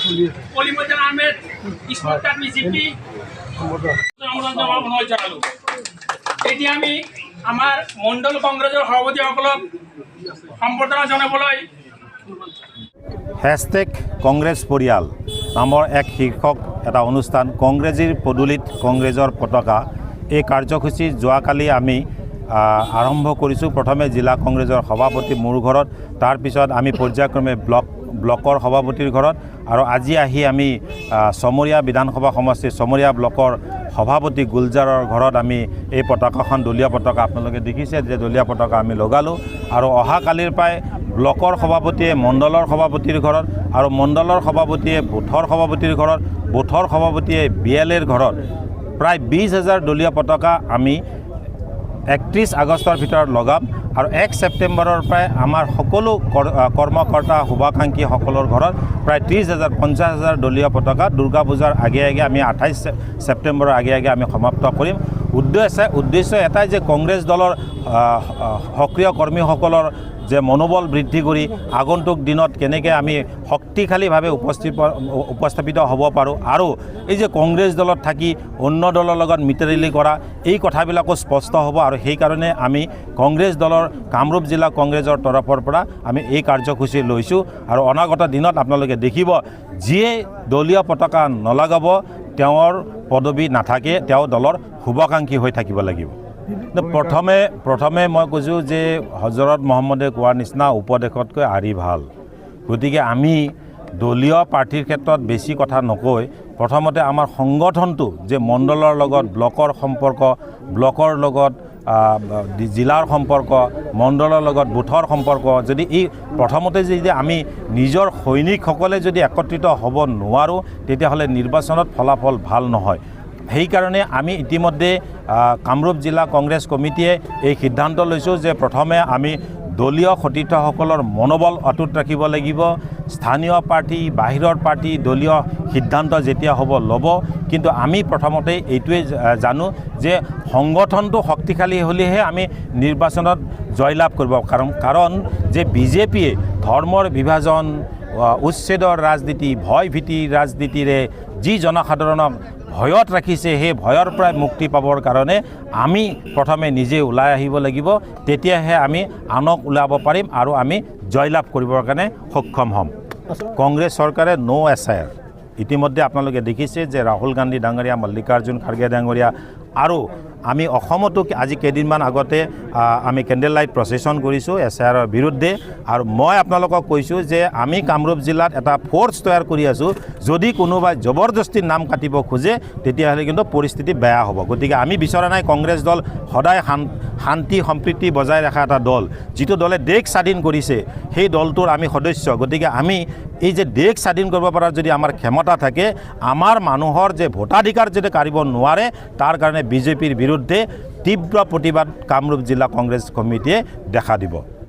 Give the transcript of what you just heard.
Kalimuddin Ahmed sport GP জানালো এতিয়া আমি আমাৰ মণ্ডল কংগ্ৰেছৰ সভাপতিসকলক সম্বৰ্ধনা জনাবলৈ হেশটেগ কংগ্ৰেছ পৰিয়াল নামৰ এক শীৰ্ষক এটা অনুষ্ঠান কংগ্ৰেছীৰ পদূলিত কংগ্ৰেছৰ পতাকা এই কাৰ্যসূচী যোৱাকালি আমি আৰম্ভ কৰিছোঁ। প্ৰথমে জিলা কংগ্ৰেছৰ সভাপতি মোৰ ঘৰত, তাৰ পিছত আমি পৰ্যায়ক্ৰমে ব্লকৰ সভাপতিৰ ঘৰত আৰু আজি আহি আমি চমৰীয়া বিধানসভা সমষ্টিৰ চমৰীয়া ব্লকৰ সভাপতি গুলজাৰৰ ঘৰত আমি এই পতাকাখন দলীয় পতাকা আপোনালোকে দেখিছে যে দলীয় পতাকা আমি লগালোঁ আৰু অহাকালিৰ পৰাই ব্লকৰ সভাপতিয়ে মণ্ডলৰ সভাপতিৰ ঘৰত আৰু মণ্ডলৰ সভাপতিয়ে বুথৰ সভাপতিৰ ঘৰত, বুথৰ সভাপতিয়ে বিএলএৰ ঘৰত প্ৰায় 20,000 দলীয় পতাকা আমি 31 আগষ্টৰ ভিতৰত লগাম আৰু 1 ছেপ্টেম্বৰৰ পৰাই আমাৰ সকলো কৰ্মকৰ্তা শুভাকাংক্ষীসকলৰ ঘৰত প্ৰায় 30,000 50,000 দলীয় পতাকা দুৰ্গা পূজাৰ আগে আগে আমি 28 ছেপ্টেম্বৰৰ আগে আগে আমি সমাপ্ত কৰিম। উদ্দেশ্য এটাই যে কংগ্ৰেছ দলৰ সক্ৰিয় কৰ্মীসকলৰ যে মনোবল বৃদ্ধি কৰি আগন্তুক দিনত কেনেকৈ আমি শক্তিশালীভাৱে উপস্থাপিত হ'ব পাৰোঁ আৰু এই যে কংগ্ৰেছ দলত থাকি অন্য দলৰ লগত মিতালি কৰা এই কথাবিলাকো স্পষ্ট হ'ব আৰু সেইকাৰণে আমি কংগ্ৰেছ দলৰ কামৰূপ জিলা কংগ্ৰেছৰ তৰফৰ পৰা আমি এই কাৰ্যসূচী লৈছোঁ আৰু অনাগত দিনত আপোনালোকে দেখিব যিয়ে দলীয় পতাকা নলগাব তেওঁৰ পদবী নাথাকে, তেওঁ দলৰ শুভাকাংক্ষী হৈ থাকিব লাগিব। প্ৰথমে মই কৈছোঁ যে হজৰত মহম্মদে কোৱাৰ নিচিনা উপদেশতকৈ আৰি ভাল। গতিকে আমি দলীয় প্ৰাৰ্থীৰ ক্ষেত্ৰত বেছি কথা নকৈ প্ৰথমতে আমাৰ সংগঠনটো যে মণ্ডলৰ লগত ব্লকৰ সম্পৰ্ক, ব্লকৰ লগত জিলাৰ সম্পৰ্ক, মণ্ডলৰ লগত বুথৰ সম্পৰ্ক, যদি এই প্ৰথমতে যদি আমি নিজৰ সৈনিকসকলে যদি একত্ৰিত হ'ব নোৱাৰোঁ তেতিয়াহ'লে নিৰ্বাচনত ফলাফল ভাল নহয়। সেইকাৰণে আমি ইতিমধ্যে কামৰূপ জিলা কংগ্ৰেছ কমিটিয়ে এই সিদ্ধান্ত লৈছোঁ যে প্ৰথমে আমি দলীয় সতীৰ্থসকলৰ মনোবল অটুট ৰাখিব লাগিব। স্থানীয় পাৰ্টি, বাহিৰৰ পাৰ্টি দলীয় সিদ্ধান্ত যেতিয়া হ'ব ল'ব, কিন্তু আমি প্ৰথমতে এইটোৱে জানো যে সংগঠনটো শক্তিশালী হ'লেহে আমি নিৰ্বাচনত জয়লাভ কৰিব। কাৰণ যে বিজেপিয়ে ধৰ্মৰ বিভাজন, উচ্ছেদৰ ৰাজনীতি, ভয় ভীতিৰ ৰাজনীতিৰে যি জনসাধাৰণক ভয়ত ৰাখিছে, সেই ভয়ৰ পৰা মুক্তি পাবৰ কাৰণে আমি প্ৰথমে নিজে ওলাই আহিব লাগিব, তেতিয়াহে আমি আনক ওলাব পাৰিম আৰু আমি জয়লাভ কৰিবৰ কাৰণে সক্ষম হ'ম। কংগ্ৰেছ চৰকাৰে SIR ইতিমধ্যে আপোনালোকে দেখিছে যে ৰাহুল গান্ধী ডাঙৰীয়া, মল্লিকাৰ্জুন খাৰ্গে ডাঙৰীয়া আৰু আমি অসমতো আজি কেইদিনমান আগতে আমি কেণ্ডেল লাইট প্ৰচেছন কৰিছোঁ SIRৰ বিৰুদ্ধে আৰু মই আপোনালোকক কৈছোঁ যে আমি কামৰূপ জিলাত এটা ফ'ৰ্চ তৈয়াৰ কৰি আছোঁ। যদি কোনোবাই জবৰদস্তি নাম কাটিব খোজে তেতিয়াহ'লে কিন্তু পৰিস্থিতি বেয়া হ'ব। গতিকে আমি বিচৰা নাই, কংগ্ৰেছ দল সদায় শান্তি সম্প্ৰীতি বজাই ৰখা এটা দল, যিটো দলে দেশ স্বাধীন কৰিছে সেই দলটোৰ আমি সদস্য। গতিকে আমি এই যে দেশ স্বাধীন কৰিব পৰাৰ যদি আমাৰ ক্ষমতা থাকে, আমাৰ মানুহৰ যে ভোটাধিকাৰ যদি কাঢ়িব নোৱাৰে তাৰ কাৰণে বিজেপিৰ বিৰুদ্ধে তীব্ৰ প্ৰতিবাদ কামৰূপ জিলা কংগ্ৰেছ কমিটিয়ে দেখা দিব।